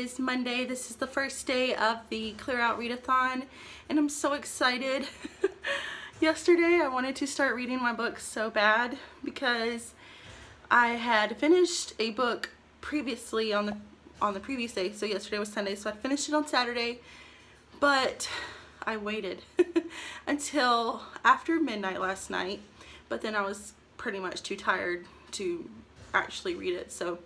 is Monday. This is the first day of the Clear Out Readathon, and I'm so excited. Yesterday I wanted to start reading my books so bad because I had finished a book previously on the previous day. So yesterday was Sunday, so I finished it on Saturday, but I waited until after midnight last night, but then I was pretty much too tired to actually read it. So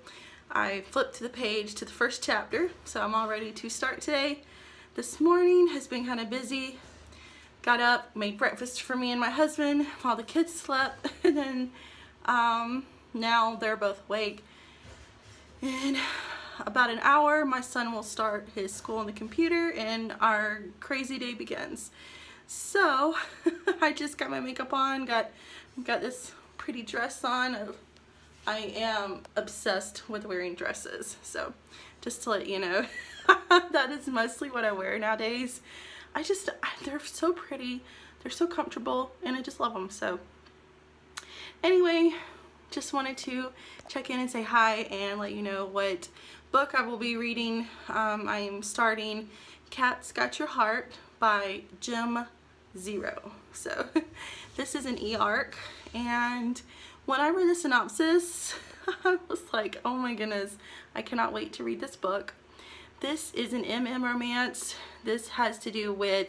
I flipped to the page to the first chapter, so I'm all ready to start today. This morning has been kind of busy. Got up, made breakfast for me and my husband while the kids slept, and then now they're both awake. In about an hour, my son will start his school on the computer and our crazy day begins. So I just got my makeup on, got this pretty dress on. I am obsessed with wearing dresses, so just to let you know, that is mostly what I wear nowadays. They're so pretty, they're so comfortable, and I just love them. So anyway, just wanted to check in and say hi and let you know what book I will be reading. I am starting Cat's Got Your Heart by Jim Zero. So this is an e-arc, and when I read the synopsis, I was like, oh my goodness, I cannot wait to read this book. This is an MM romance. This has to do with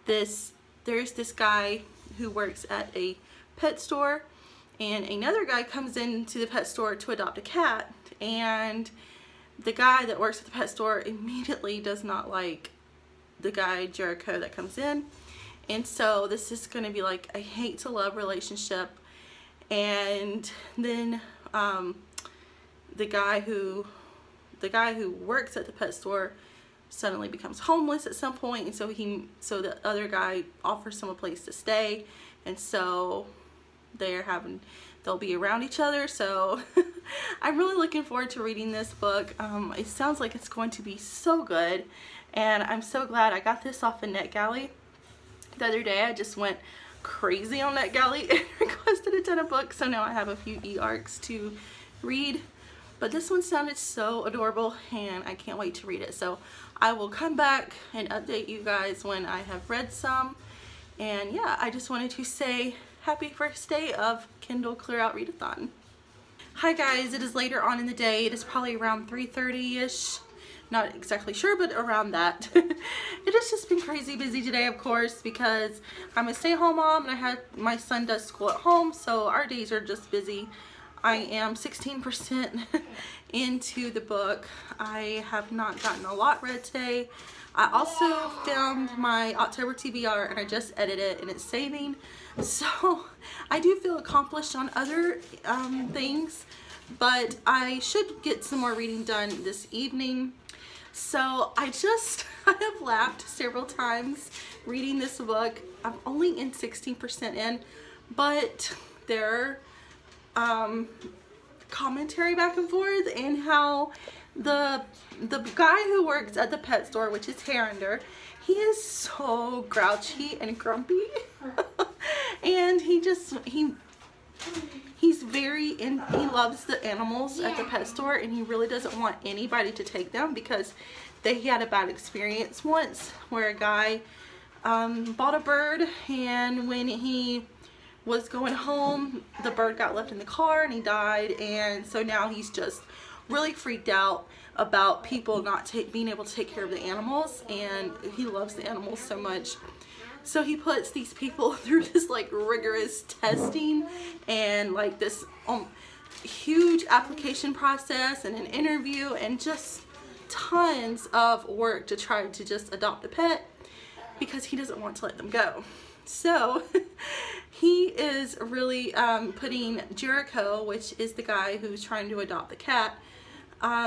there's this guy who works at a pet store, and another guy comes into the pet store to adopt a cat, and the guy that works at the pet store immediately does not like the guy Jericho that comes in, and so this is going to be like a hate to love relationship. And then the guy who works at the pet store suddenly becomes homeless at some point, and so the other guy offers him a place to stay, and so they'll be around each other. So I'm really looking forward to reading this book. It sounds like it's going to be so good, and I'm so glad I got this off of NetGalley the other day. I just went crazy on NetGalley and requested a ton of books, so now I have a few e-arcs to read. But this one sounded so adorable, and I can't wait to read it. So I will come back and update you guys when I have read some. And yeah, I just wanted to say happy first day of Kindle Clear Out Readathon. Hi guys, it is later on in the day. It is probably around 3:30-ish. Not exactly sure, but around that. It has just been crazy busy today, of course, because I'm a stay-at-home mom, and my son does school at home, so our days are just busy. I am 16% into the book. I have not gotten a lot read today. I also filmed my October TBR, and I just edited it, and it's saving. So I do feel accomplished on other things, but I should get some more reading done this evening. So I have laughed several times reading this book. I'm only in 16% in, but there commentary back and forth, and how the guy who works at the pet store, which is Herinder, he is so grouchy and grumpy. And he loves the animals at the pet store, and he really doesn't want anybody to take them because he had a bad experience once where a guy bought a bird, and when he was going home, the bird got left in the car and he died, and so now he's just really freaked out about people not being able to take care of the animals, and he loves the animals so much. So he puts these people through this like rigorous testing and like this huge application process and an interview and just tons of work to try to just adopt a pet because he doesn't want to let them go. So he is really putting Jericho, which is the guy who's trying to adopt the cat,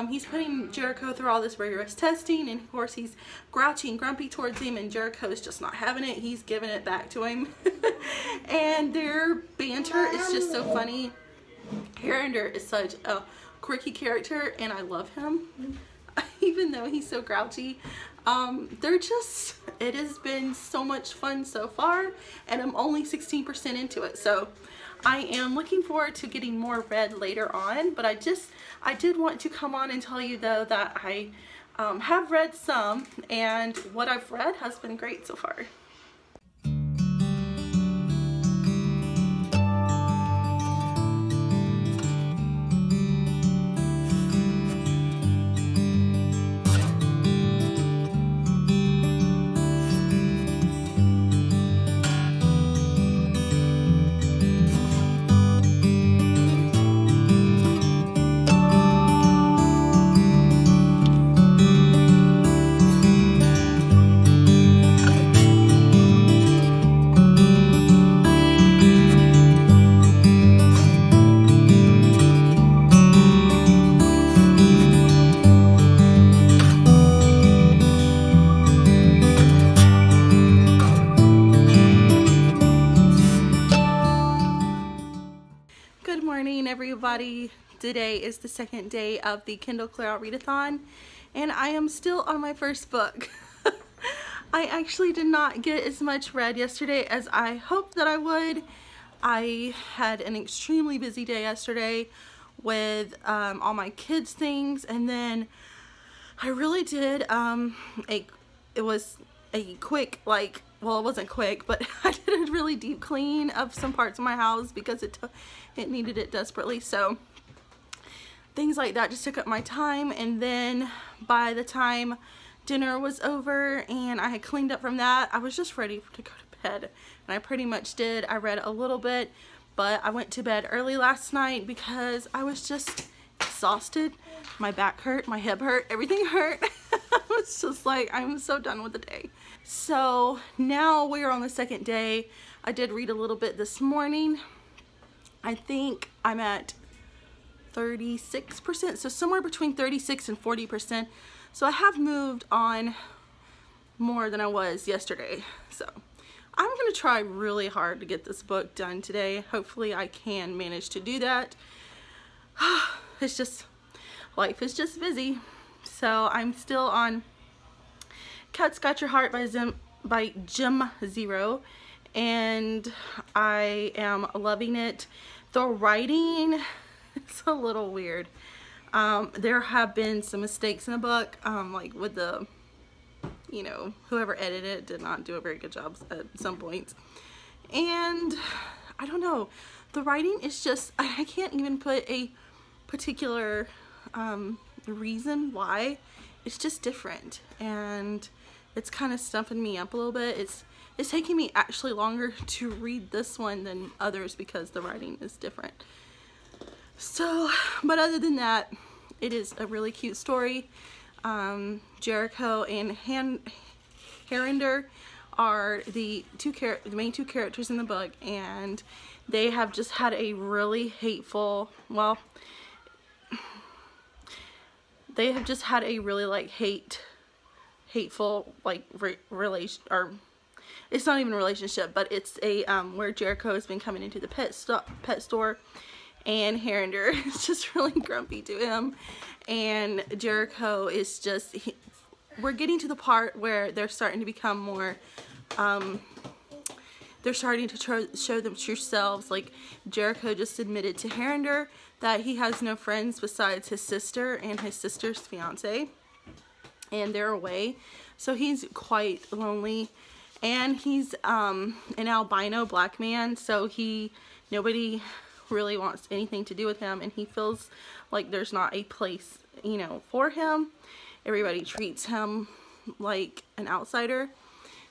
he's putting Jericho through all this rigorous testing, and of course he's grouchy and grumpy towards him, and Jericho's just not having it. He's giving it back to him. And their banter is just so funny. Herinder is such a quirky character, and I love him. Even though he's so grouchy, it has been so much fun so far, and I'm only 16% into it, so I am looking forward to getting more read later on. But I did want to come on and tell you though that I have read some, and what I've read has been great so far. Good morning, everybody. Today is the second day of the Kindle Clear Out Readathon, and I am still on my first book. I actually did not get as much read yesterday as I hoped that I would. I had an extremely busy day yesterday with all my kids' things, and then I really did it was a quick, like, well, it wasn't quick, but I did a really deep clean of some parts of my house because it needed it desperately. So things like that just took up my time, and then by the time dinner was over and I had cleaned up from that, I was just ready to go to bed, and I pretty much did. I read a little bit, but I went to bed early last night because I was just exhausted. My back hurt, my hip hurt, everything hurt. I was just like, I'm so done with the day. So now we are on the second day. I did read a little bit this morning. I think I'm at 36%, so somewhere between 36 and 40%. So I have moved on more than I was yesterday. So I'm gonna try really hard to get this book done today. Hopefully I can manage to do that. It's just, life is just busy. So I'm still on Cat's Got Your Heart by Jim Zero, and I am loving it. The writing is a little weird. There have been some mistakes in the book, like with the, you know, whoever edited it did not do a very good job at some points. And I don't know, the writing is just, I can't even put a particular reason why. It's just different, and it's kind of stumping me up a little bit. It's taking me actually longer to read this one than others because the writing is different. So, but other than that, it is a really cute story. Jericho and Harinder are the main two characters in the book, and they have just had a really hateful, well, they have just had a really like hateful like relation, or it's not even a relationship, but it's a where Jericho has been coming into the pet store, and Harinder is just really grumpy to him, and Jericho is just, we're getting to the part where they're starting to become more they're starting to show them true selves. Like Jericho just admitted to Harinder that he has no friends besides his sister and his sister's fiance, and they're away, so he's quite lonely. And he's an albino black man, so nobody really wants anything to do with him, and he feels like there's not a place, you know, for him. Everybody treats him like an outsider.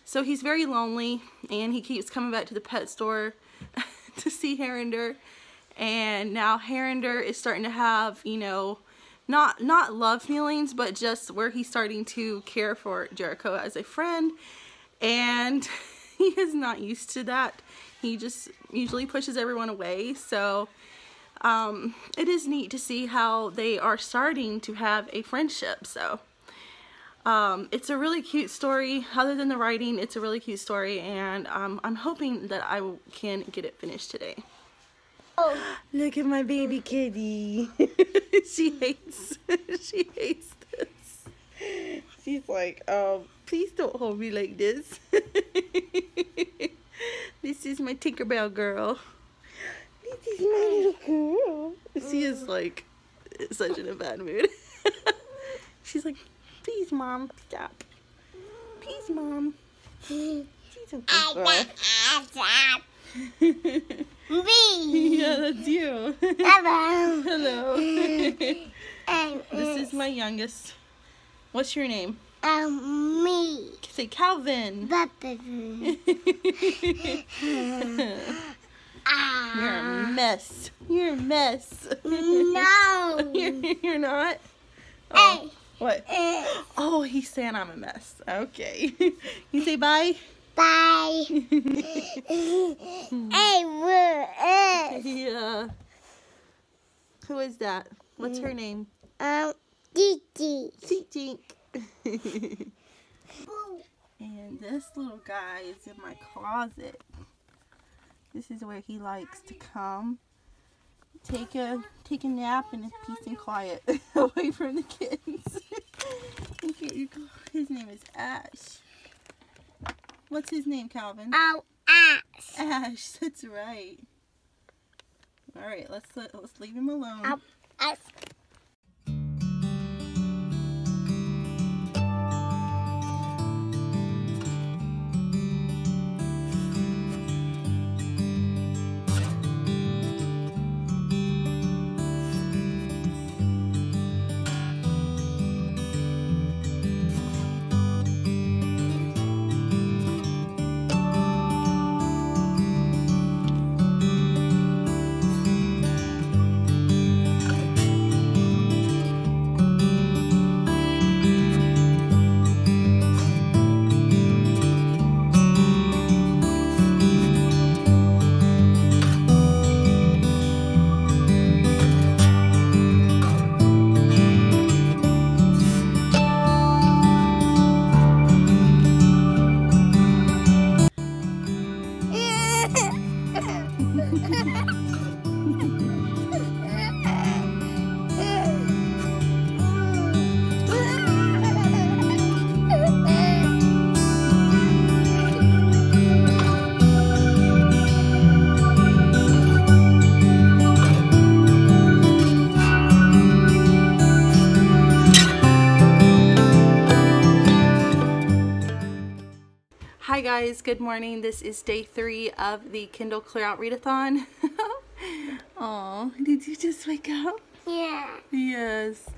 So he's very lonely, and he keeps coming back to the pet store to see Harinder. And now Harinder is starting to have, you know, not love feelings, but just where he's starting to care for Jericho as a friend. And he is not used to that. He just usually pushes everyone away. So it is neat to see how they are starting to have a friendship. So it's a really cute story. Other than the writing, it's a really cute story, and I'm hoping that I can get it finished today. Oh, look at my baby kitty. She hates this. She's like, please don't hold me like this. This is my Tinkerbell girl. This is my little girl. She is like such in a bad mood. She's like, Please, Mom, stop. Please, Mom. She's a good girl. Me. Yeah, that's you. Hello. Hello. This is my youngest. What's your name? Me. Say Calvin. You're a mess. You're a mess. No. You're not? Oh, Hey. what? Oh, he's saying I'm a mess. Okay. You say bye? Bye. Hey, Yeah. Who is that? What's her name? Gigi. Tink. And this little guy is in my closet. This is where he likes to come, take a nap in peace and quiet, away from the kids. Okay, his name is Ash. What's his name, Calvin? Oh, Ash. Ash. That's right. All right, let's leave him alone. Ash. Hi guys, good morning. This is day 3 of the Kindle Clear Out Readathon. Oh, did you just wake up? Yeah. Yes.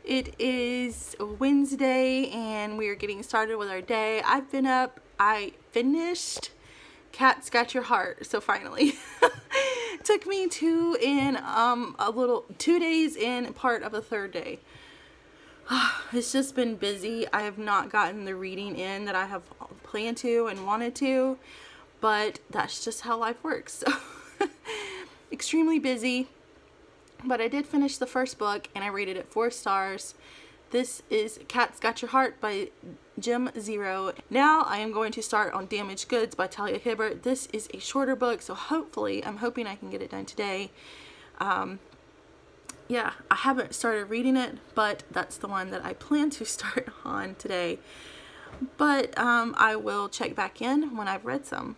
It is Wednesday and we are getting started with our day. I've been up. I finished Cat's Got Your Heart. So finally. Took me 2 days in part of the 3rd day. It's just been busy. I have not gotten the reading in that I have planned to and wanted to, but that's just how life works. So extremely busy, but I did finish the first book and I rated it 4 stars. This is Cat's Got Your Heart by Jim Zero. Now I am going to start on Damaged Goods by Talia Hibbert. This is a shorter book, so I'm hoping I can get it done today. Yeah, I haven't started reading it, but that's the one that I plan to start on today. But I will check back in when I've read some.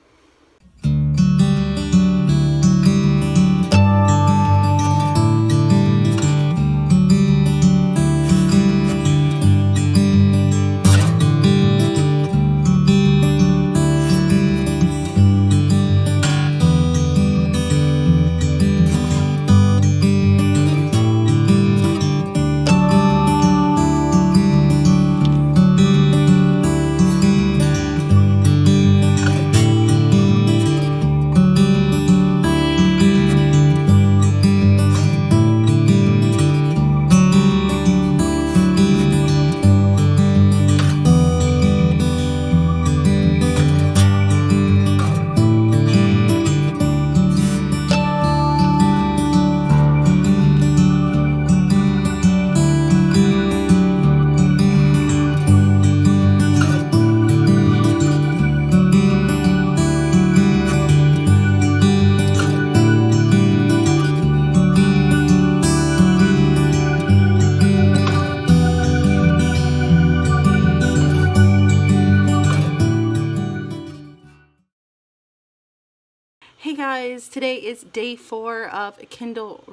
Hey guys, today is day 4 of Kindle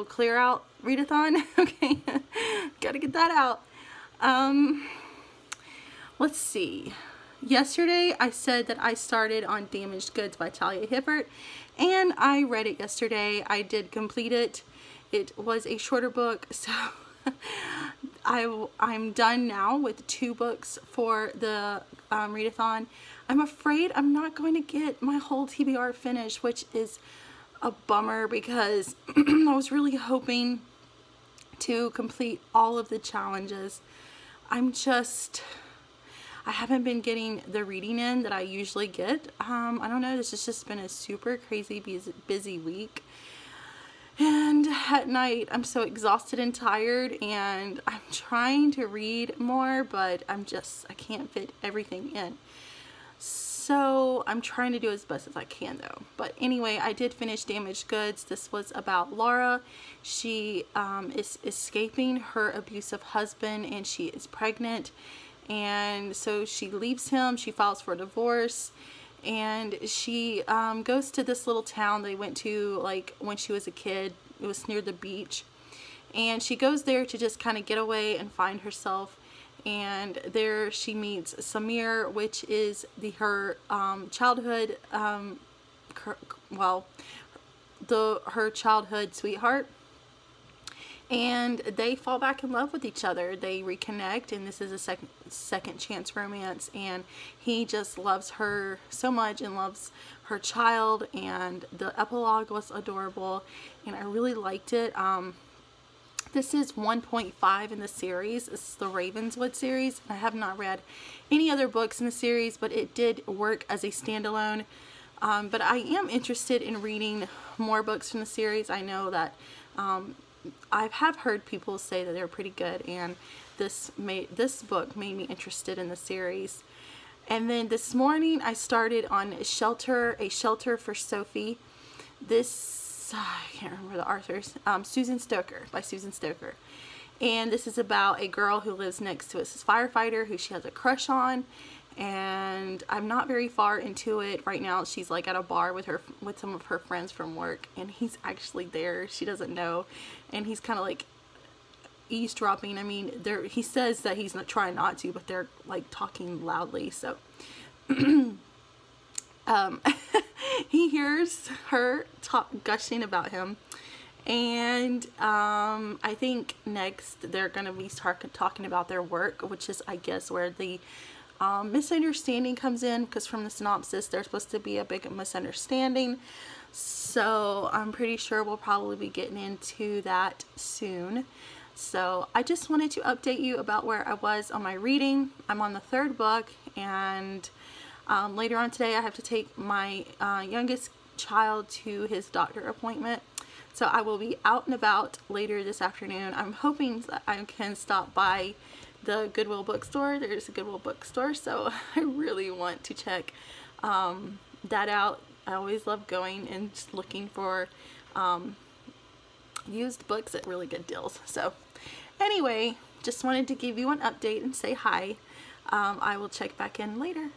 Clear Out Readathon. Okay, gotta get that out. Let's see. Yesterday I said that I started on Damaged Goods by Talia Hibbert, and I read it yesterday. I did complete it. It was a shorter book, so I'm done now with 2 books for the readathon. I'm afraid I'm not going to get my whole TBR finished, which is a bummer because I was really hoping to complete all of the challenges. I haven't been getting the reading in that I usually get. I don't know, this has just been a super crazy busy week. And at night, I'm so exhausted and tired, and I'm trying to read more, but I can't fit everything in. So I'm trying to do as best as I can though. But anyway, I did finish Damaged Goods. This was about Laura. She is escaping her abusive husband, and she is pregnant. And so she leaves him. She files for divorce. And she goes to this little town they went to like when she was a kid. It was near the beach. And she goes there to just kind of get away and find herself. And there she meets Samir, which is her childhood, her childhood sweetheart. And they fall back in love with each other. They reconnect, and this is a second chance romance, and he just loves her so much and loves her child, and the epilogue was adorable, and I really liked it. This is 1.5 in the series. This is the Ravenswood series. I have not read any other books in the series, but it did work as a standalone. But I am interested in reading more books from the series. I know that I have heard people say that they're pretty good, and this book made me interested in the series. And then this morning I started on A Shelter for Sophie. I can't remember the authors. Susan Stoker, by Susan Stoker. And this is about a girl who lives next to a firefighter who she has a crush on. And I'm not very far into it right now. She's like at a bar with some of her friends from work, and he's actually there. She doesn't know, and he's kind of like eavesdropping. I mean, he says that he's not trying not to, but they're like talking loudly. So he hears her gushing about him, and I think next they're gonna be talking about their work, which is, I guess, where the misunderstanding comes in, because from the synopsis there's supposed to be a big misunderstanding. So I'm pretty sure we'll probably be getting into that soon. So I just wanted to update you about where I was on my reading. I'm on the 3rd book, and later on today I have to take my youngest child to his doctor appointment. So I will be out and about later this afternoon. I'm hoping that I can stop by the Goodwill bookstore. There's a Goodwill bookstore, so I really want to check that out. I always love going and just looking for used books at really good deals. So anyway, just wanted to give you an update and say hi. I will check back in later.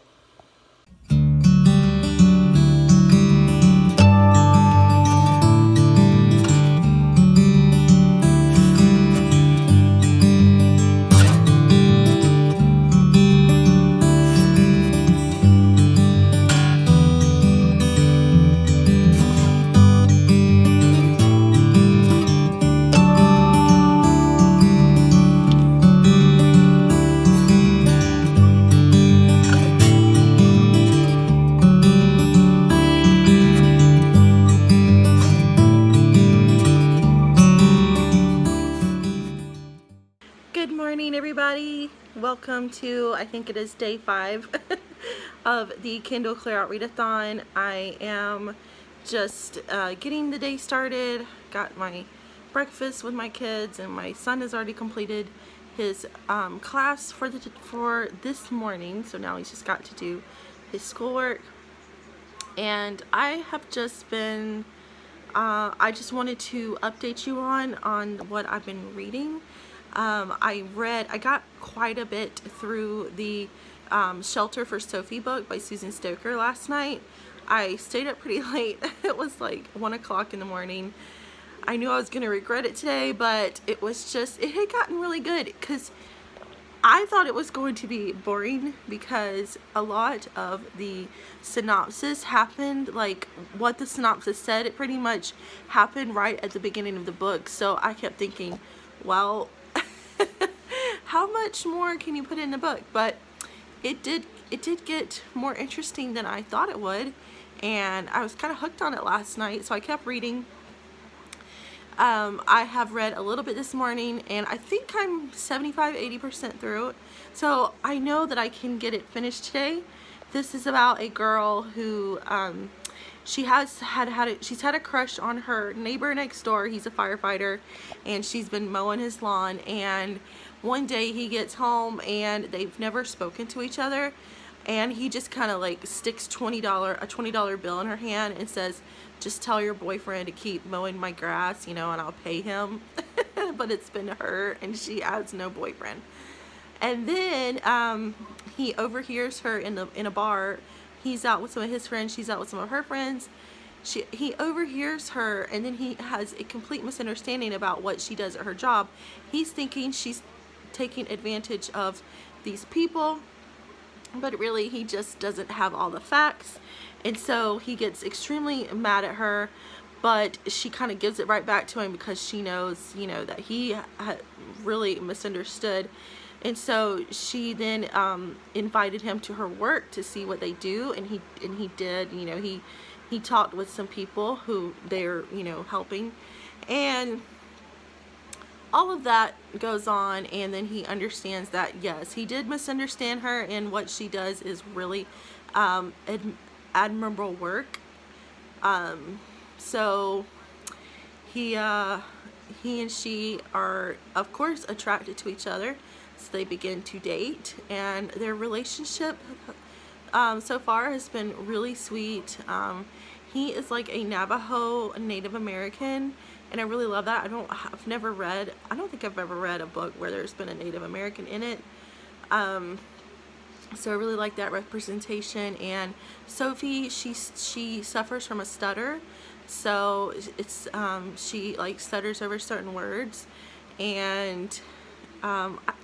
Everybody, welcome to, I think it is day 5 of the Kindle Clear Out Readathon. I am just getting the day started. Got my breakfast with my kids, and my son has already completed his class for this morning, so now he's just got to do his schoolwork. And I have just been I just wanted to update you on what I've been reading. I got quite a bit through the Shelter for Sophie book by Susan Stoker last night. I stayed up pretty late. It was like 1 o'clock in the morning. I knew I was going to regret it today, but it was just, it had gotten really good, because I thought it was going to be boring because a lot of the synopsis happened, like what the synopsis said, it pretty much happened right at the beginning of the book. So I kept thinking, well, how much more can you put in the book? But it did get more interesting than I thought it would, and I was kind of hooked on it last night, so I kept reading. I have read a little bit this morning, and I think I'm 75–80% through it, so I know that I can get it finished today. This is about a girl who she's had a crush on her neighbor next door. He's a firefighter, and she's been mowing his lawn, and one day he gets home and they've never spoken to each other, and he just kind of like sticks a $20 bill in her hand and says, just tell your boyfriend to keep mowing my grass, you know, and I'll pay him. But it's been her, and she has no boyfriend. And then he overhears her in a bar. He's out with some of his friends, she's out with some of her friends. He overhears her, and then he has a complete misunderstanding about what she does at her job. He's thinking she's taking advantage of these people, but really he just doesn't have all the facts. And so he gets extremely mad at her, but she kind of gives it right back to him because she knows, you know, that he really misunderstood. And so she then invited him to her work to see what they do, and he did. You know, he talked with some people who they're, you know, helping, and all of that goes on, and then he understands that yes, he did misunderstand her, and what she does is really admirable work. So he and she are of course attracted to each other, so they begin to date, and their relationship so far has been really sweet. He is like a Navajo Native American, and I really love that. I don't think I've ever read a book where there's been a Native American in it. So I really like that representation. And Sophie, she suffers from a stutter, so it's she like stutters over certain words, and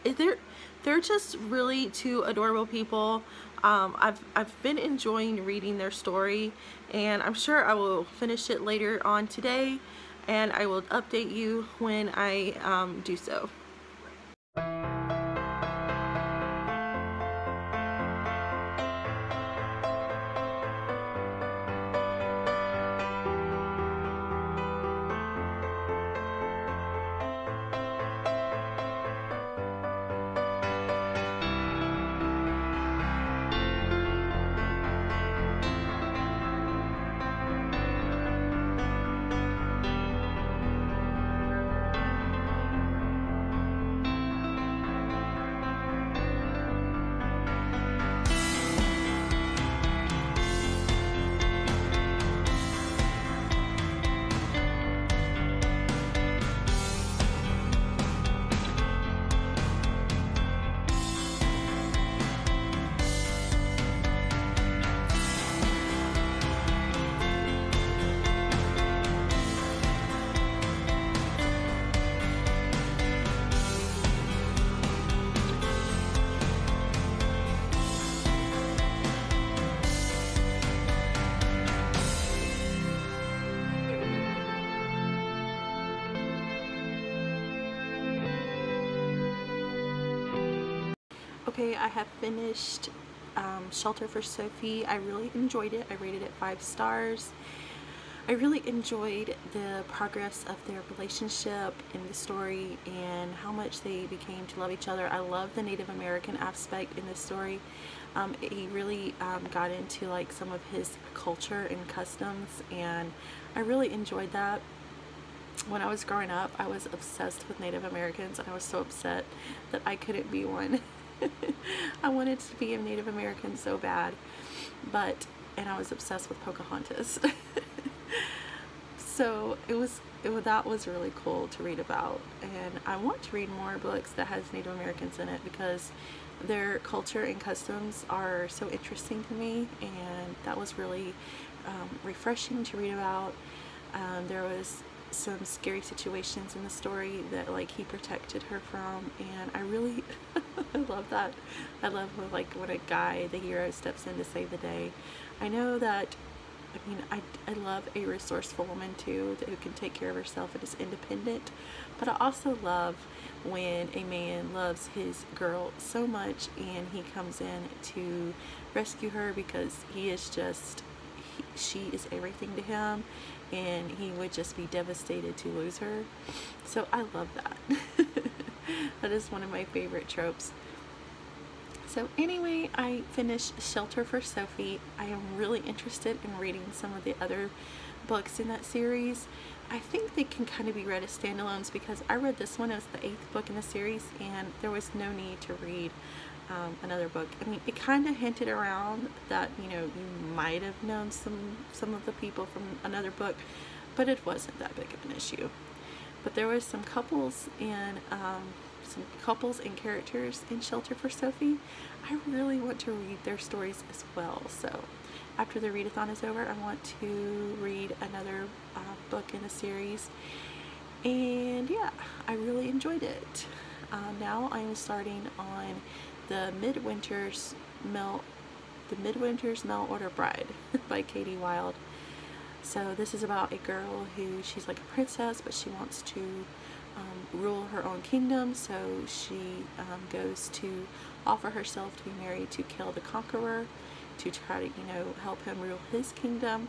they're just really two adorable people. I've been enjoying reading their story, and I'm sure I will finish it later on today, and I will update you when I do so. Okay, I have finished Shelter for Sophie. I really enjoyed it. I rated it 5 stars. I really enjoyed the progress of their relationship and the story, and how much they became to love each other. I love the Native American aspect in this story. He really got into like some of his culture and customs, and I really enjoyed that. When I was growing up, I was obsessed with Native Americans, and I was so upset that I couldn't be one. I wanted to be a Native American so bad, and I was obsessed with Pocahontas. So that was really cool to read about, and I want to read more books that has Native Americans in it because their culture and customs are so interesting to me, and that was really refreshing to read about. There was some scary situations in the story that like he protected her from, and I really I love that. I love when, like, when a guy, the hero, steps in to save the day. I know that, I mean, I love a resourceful woman too, who can take care of herself and is independent. But I also love when a man loves his girl so much and he comes in to rescue her because he is just, she is everything to him, and he would just be devastated to lose her. So I love that. That is one of my favorite tropes. So anyway, I finished Shelter for Sophie. I am really interested in reading some of the other books in that series. I think they can kind of be read as standalones because I read this one as the 8th book in the series, and there was no need to read another book. I mean, it kind of hinted around that, you know, you might have known some of the people from another book, but it wasn't that big of an issue. But there was some couples and characters in Shelter for Sophie. I really want to read their stories as well. So after the readathon is over, I want to read another book in the series. And yeah, I really enjoyed it. Now I am starting on the Midwinter's Mail Order Bride by Katie Wilde. So this is about a girl who, she's like a princess, but she wants to rule her own kingdom, so she goes to offer herself to be married to Kill the Conqueror to try to, you know, help him rule his kingdom.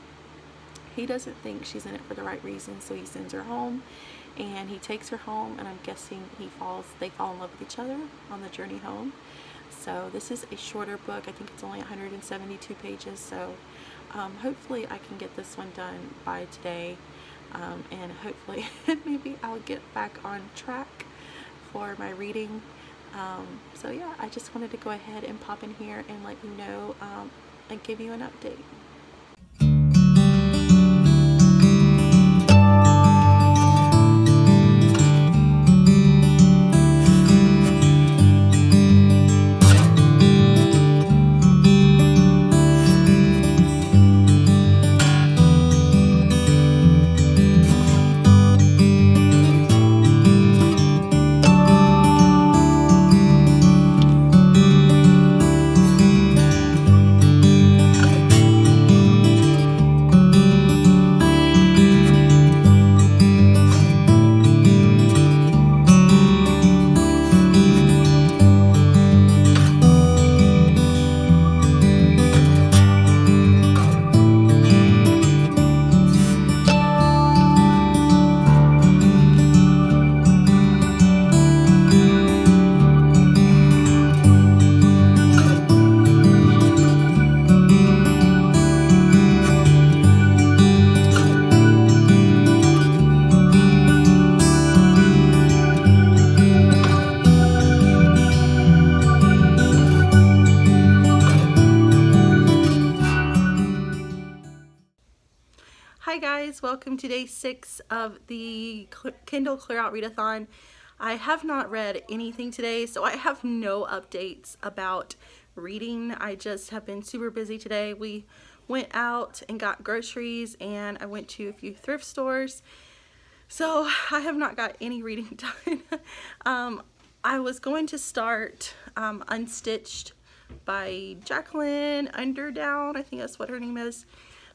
He doesn't think she's in it for the right reason, so he sends her home, and he takes her home, and I'm guessing they fall in love with each other on the journey home. So this is a shorter book. I think it's only 172 pages, so hopefully I can get this one done by today, and hopefully maybe I'll get back on track for my reading. So yeah, I just wanted to go ahead and pop in here and let you know and give you an update. Hi guys, welcome to day 6 of the Kindle Clear Out Readathon. I have not read anything today, so I have no updates about reading. I just have been super busy today. We went out and got groceries, and I went to a few thrift stores, so I have not got any reading done. I was going to start Unstitched by Jacqueline Underdown, I think that's what her name is,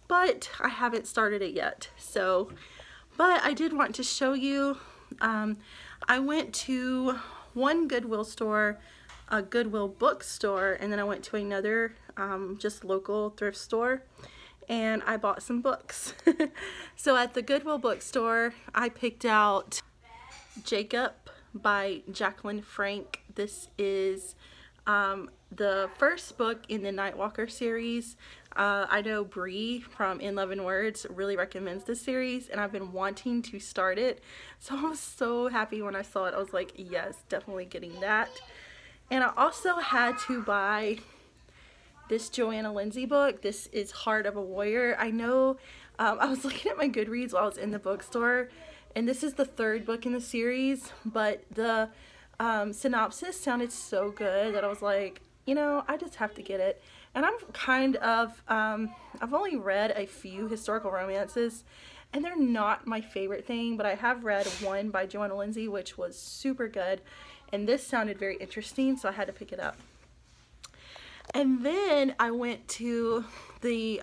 but I haven't started it yet. So, but I did want to show you, I went to one Goodwill store, a Goodwill bookstore, and then I went to another just local thrift store, and I bought some books. So at the Goodwill bookstore, I picked out Jacob by Jacqueline Frank. This is the first book in the Nightwalker series. I know Bree from In Love and Words really recommends this series, and I've been wanting to start it, so I was so happy when I saw it. I was like, yes, definitely getting that. And I also had to buy this Joanna Lindsay book. This is Heart of a Warrior. I know I was looking at my Goodreads while I was in the bookstore, and this is the 3rd book in the series, but the synopsis sounded so good that I was like, you know, I just have to get it. And I'm kind of, I've only read a few historical romances, and they're not my favorite thing, but I have read one by Joanna Lindsay, which was super good, and this sounded very interesting, so I had to pick it up. And then I went to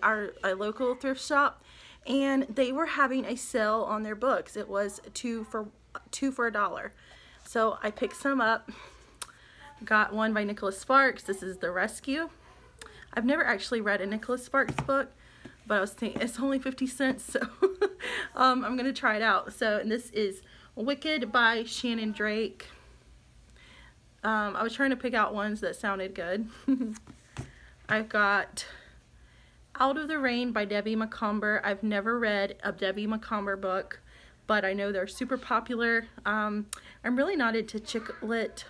our local thrift shop, and they were having a sale on their books. It was two for $1. So I picked some up. Got one by Nicholas Sparks. This is The Rescue. I've never actually read a Nicholas Sparks book, but I was thinking it's only 50 cents, so I'm gonna try it out. So, and this is Wicked by Shannon Drake. I was trying to pick out ones that sounded good. I've got Out of the Rain by Debbie Macomber. I've never read a Debbie Macomber book, but I know they're super popular. I'm really not into chick lit,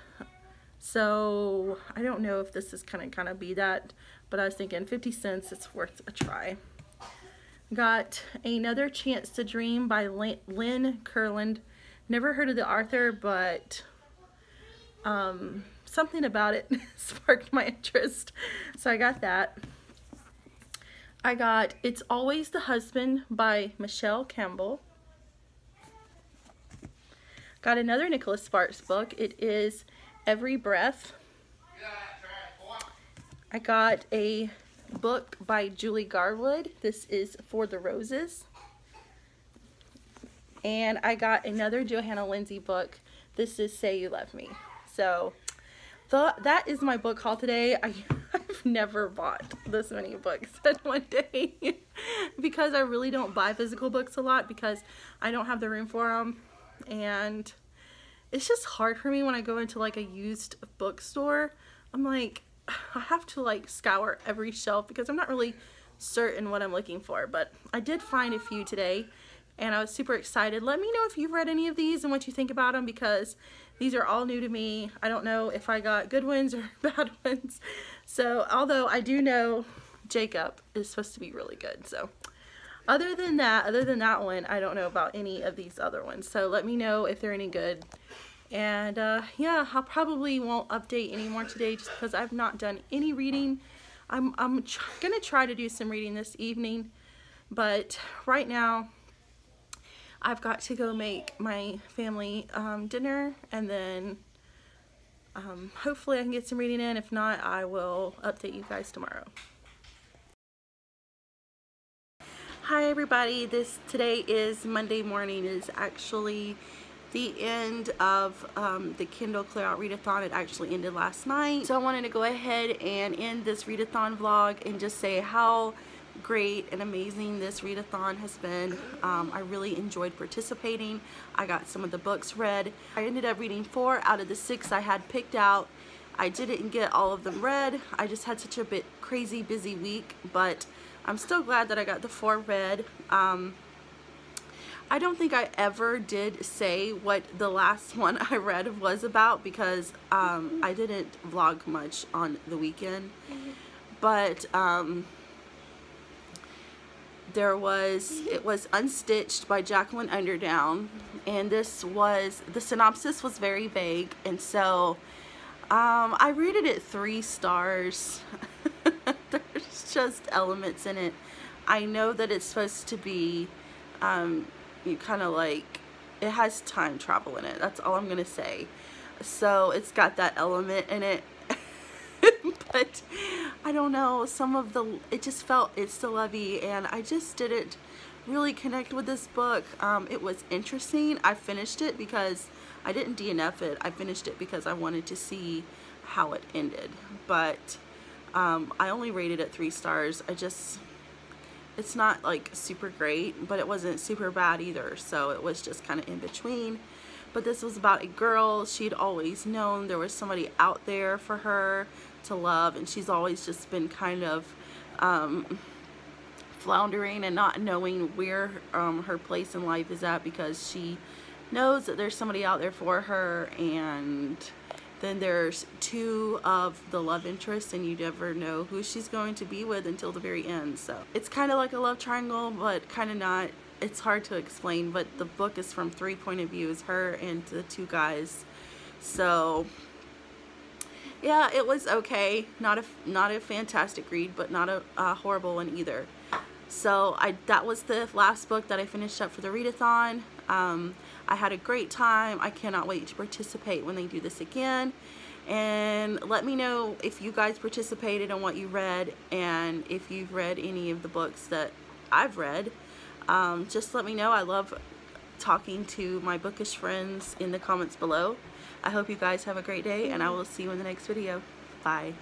so I don't know if this is kind of be that, but I was thinking 50 cents, it's worth a try. Got Another Chance to Dream by Lynn Kurland. Never heard of the author, but something about it sparked my interest, so I got that. I got It's Always the Husband by Michelle Campbell. Got another Nicholas Sparks book. It is Every Breath. I got a book by Julie Garwood. This is For the Roses. And I got another Johanna Lindsay book. This is Say You Love Me. So that is my book haul today. I've never bought this many books in one day because I really don't buy physical books a lot because I don't have the room for them, and it's just hard for me when I go into like a used bookstore. I'm like, I have to like scour every shelf because I'm not really certain what I'm looking for, but I did find a few today and I was super excited. Let me know if you've read any of these and what you think about them, because these are all new to me. I don't know if I got good ones or bad ones. So, although I do know Jacob is supposed to be really good. So, other than that one, I don't know about any of these other ones. So, let me know if they're any good. And, yeah, I probably won't update anymore today just because I've not done any reading. I'm going to try to do some reading this evening. But, right now, I've got to go make my family dinner, and then hopefully I can get some reading in. If not, I will update you guys tomorrow. Hi everybody, today is Monday morning. It is actually the end of the Kindle Clear Out Readathon. It actually ended last night. So I wanted to go ahead and end this Readathon vlog and just say how great and amazing this readathon has been. I really enjoyed participating. I got some of the books read. I ended up reading 4 out of the 6 I had picked out. I didn't get all of them read. I just had such a crazy busy week, but I'm still glad that I got the 4 read. I don't think I ever did say what the last one I read was about because I didn't vlog much on the weekend, but it was Unstitched by Jacqueline Underdown, and the synopsis was very vague, and so I rated it 3 stars. There's just elements in it. I know that it's supposed to be you kind of like, it has time travel in it, that's all I'm gonna say, so it's got that element in it. But I don't know, it just felt it's lovey, and I just didn't really connect with this book. It was interesting. I finished it because I didn't DNF it. I finished it because I wanted to see how it ended, but I only rated it 3 stars. It's not like super great, but it wasn't super bad either, so it was just kind of in between. But this was about a girl. She'd always known there was somebody out there for her to love, and she's always just been kind of floundering and not knowing where her place in life is at, because she knows that there's somebody out there for her, and then there's 2 of the love interests, and you never know who she's going to be with until the very end. So it's kind of like a love triangle, but kind of not. It's hard to explain, but the book is from 3 point of views, her and the 2 guys. So yeah, it was okay. Not a fantastic read, but not a horrible one either. So that was the last book that I finished up for the readathon. I had a great time. I cannot wait to participate when they do this again. And let me know if you guys participated and what you read, and if you've read any of the books that I've read. Just let me know. I love talking to my bookish friends in the comments below. I hope you guys have a great day, and I will see you in the next video. Bye.